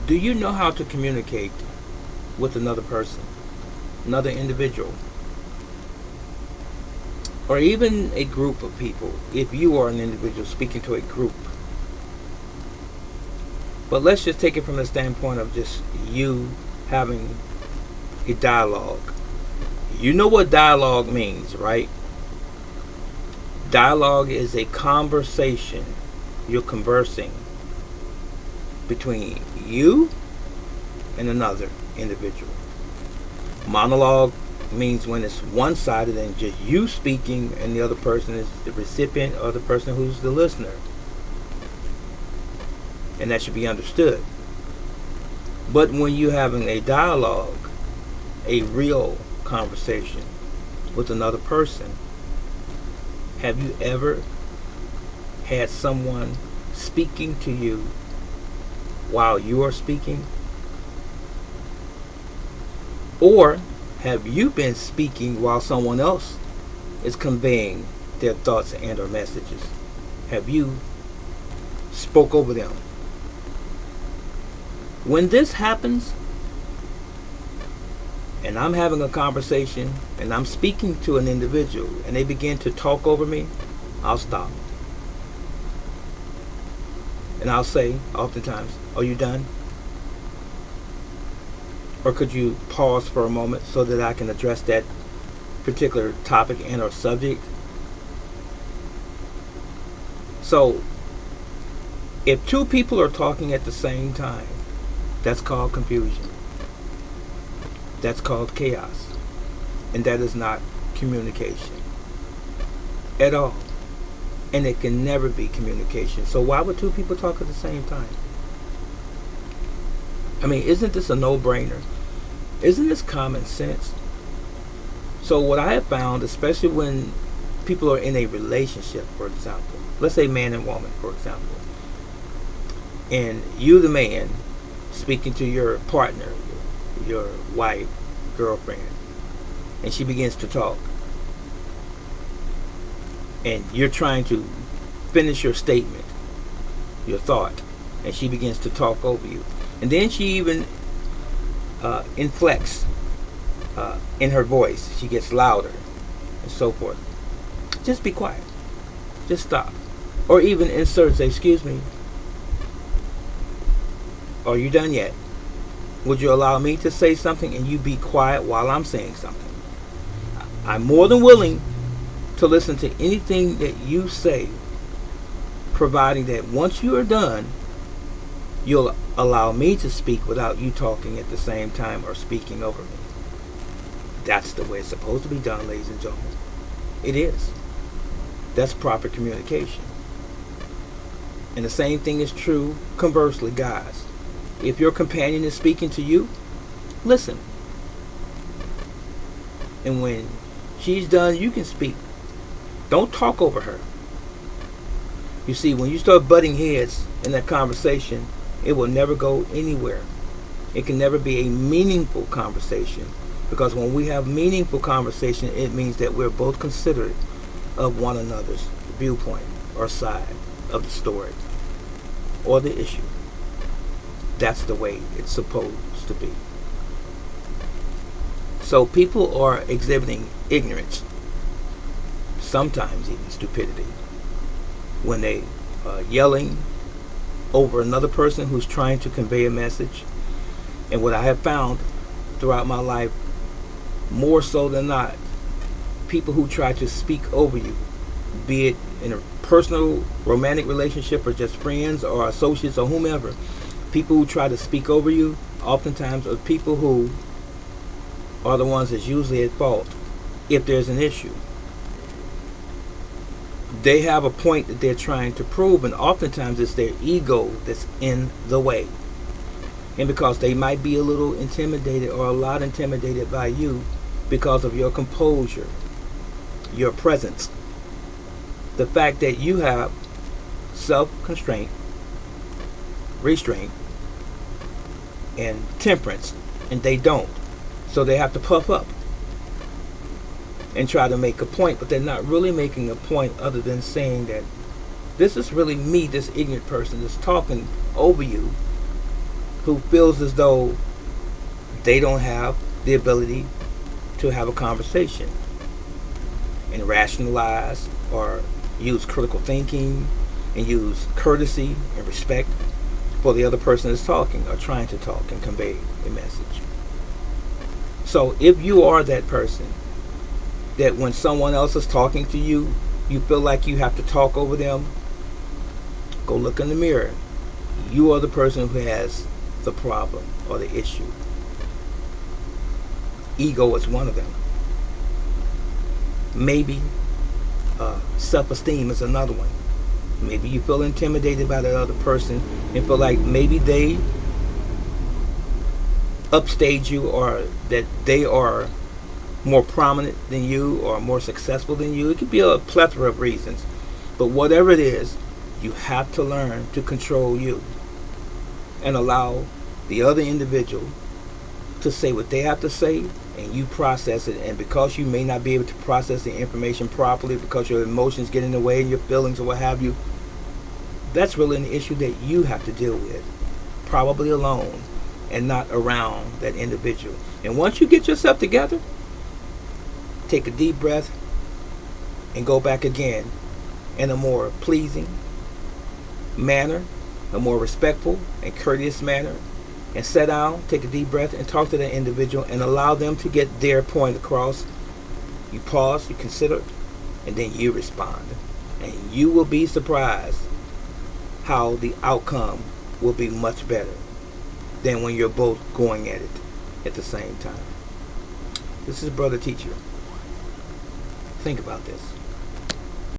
Do you know how to communicate with another person, another individual, or even a group of people? If you are an individual speaking to a group, but let's just take it from the standpoint of just you having a dialogue. You know what dialogue means, right? Dialogue is a conversation. You're conversing between you and another individual. Monologue means when it's one-sided and just you speaking and the other person is the recipient or the person who's the listener. And that should be understood. But when you're having a dialogue, a real conversation with another person, have you ever had someone speaking to you while you are speaking? Or have you been speaking while someone else is conveying their thoughts and or messages? Have you spoke over them? When this happens, and I'm having a conversation and I'm speaking to an individual and they begin to talk over me, I'll stop. And I'll say, oftentimes, are you done? Or could you pause for a moment so that I can address that particular topic and or subject? So, if two people are talking at the same time, that's called confusion. That's called chaos. And that is not communication at all. And it can never be communication. So why would two people talk at the same time? I mean, isn't this a no-brainer? Isn't this common sense? So what I have found, especially when people are in a relationship, for example, let's say man and woman, for example, and you, the man, speaking to your partner, your wife, girlfriend, and she begins to talk, and you're trying to finish your statement, your thought, and she begins to talk over you, and then she even inflects in her voice. She gets louder and so forth. Just be quiet. Just stop. Or even insert, say, excuse me, are you done yet? Would you allow me to say something and you be quiet while I'm saying something? I'm more than willing to listen to anything that you say, providing that once you are done, you'll allow me to speak without you talking at the same time or speaking over me. That's the way it's supposed to be done, ladies and gentlemen. It is. That's proper communication. And the same thing is true conversely, guys. If your companion is speaking to you, listen. And when she's done, you can speak. Don't talk over her. You see, when you start butting heads in that conversation, it will never go anywhere. It can never be a meaningful conversation. Because when we have meaningful conversation, it means that we're both considerate of one another's viewpoint or side of the story or the issue. That's the way it's supposed to be. So people are exhibiting ignorance, sometimes even stupidity, when they are yelling over another person who's trying to convey a message. And what I have found throughout my life, more so than not, people who try to speak over you, be it in a personal romantic relationship or just friends or associates or whomever, people who try to speak over you oftentimes are people who are the ones that's usually at fault if there's an issue. They have a point that they're trying to prove, and oftentimes it's their ego that's in the way. And because they might be a little intimidated or a lot intimidated by you because of your composure, your presence, the fact that you have self-constraint, restraint, and temperance, and they don't. So they have to puff up and try to make a point, but they're not really making a point other than saying that this is really me, this ignorant person that's talking over you, who feels as though they don't have the ability to have a conversation and rationalize or use critical thinking and use courtesy and respect for the other person that's talking or trying to talk and convey a message. So if you are that person that when someone else is talking to you, you feel like you have to talk over them, go look in the mirror. You are the person who has the problem or the issue. Ego is one of them. Maybe self-esteem is another one. Maybe you feel intimidated by the other person and feel like maybe they upstage you or that they are more prominent than you or more successful than you. It could be a plethora of reasons. But whatever it is, you have to learn to control you and allow the other individual to say what they have to say and you process it. And because you may not be able to process the information properly because your emotions get in the way and your feelings or what have you, that's really an issue that you have to deal with, probably alone and not around that individual. And once you get yourself together, take a deep breath and go back again in a more pleasing manner, a more respectful and courteous manner, and sit down, take a deep breath, and talk to that individual and allow them to get their point across. You pause, you consider, and then you respond. And you will be surprised how the outcome will be much better than when you're both going at it at the same time. This is Brother Teacher. Think about this.